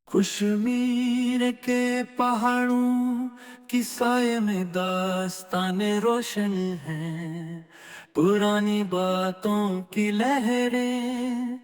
कश्मीर के पहाड़ों की साये में दास्ताने रोशन हैं। पुरानी बातों की लहरें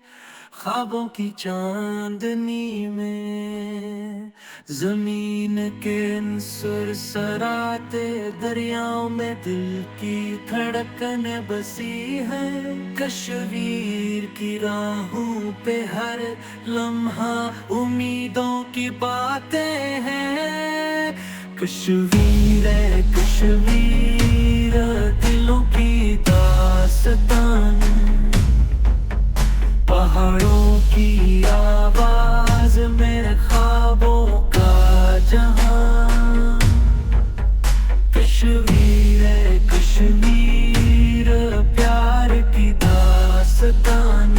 ख्वाबों की चांदनी में। जमीन के सुरसराते दरियाओं में दिल की धड़कन बसी है। कश्मीर की राहों पे हर लम्हा उम्मीदों की बातें हैं। कश्मीर है कश्मीर, दिलों की दास्तान। पहाड़ों की आवाज में ख्वाबों का जहां। कश्मीर है कश्मीर, प्यार की दास्तान।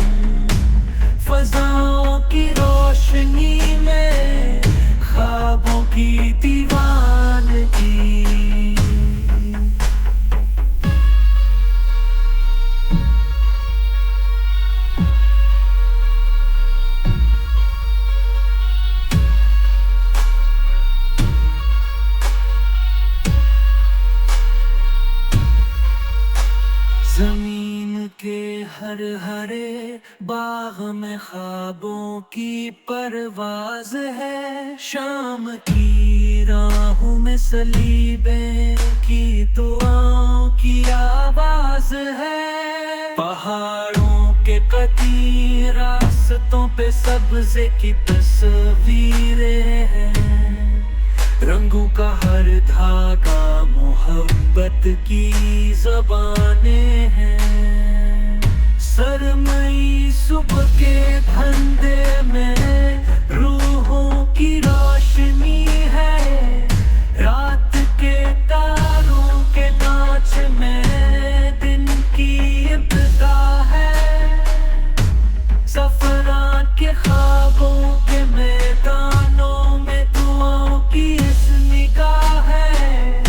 फजाओं की रोशनी में ख्वाबों की दीवानगी। जमीन के हर हरे बाग में ख्वाबों की परवाज है। शाम की राहों में सलीबे की दुआओं की आवाज है। पहाड़ों के कटी रास्तों पे सब्ज़े की तस्वीरें हैं। रंगों का हर धागा मोहब्बत की ज़बानें हैं। सरमई सुबह के धंधे में रूहों की रोशनी है। रात के तारों के नाच में दिन की इब्तिदा है। सफरा के ख्वाबों के मैदानों में दुआओं की इस निगाह है।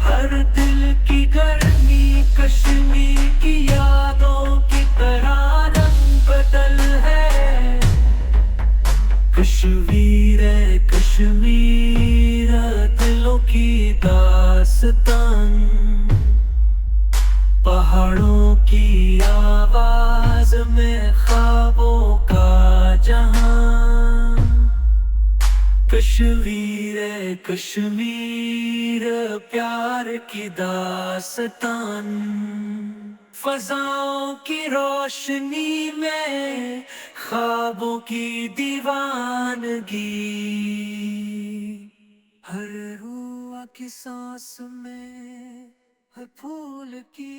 हर दिल की गर्मी कश्मीर की यादों की तरह रंग बदल है। कश्मीर है कश्मीर, दिलों की दास्तान। पहाड़ों की आवाज में ख्वाबों का जहां। कश्मीर है कश्मीर, प्यार की दास्तान। फजाओं की रोशनी में ख्वाबों की दीवानगी। हर रुआ की सांस में है फूल की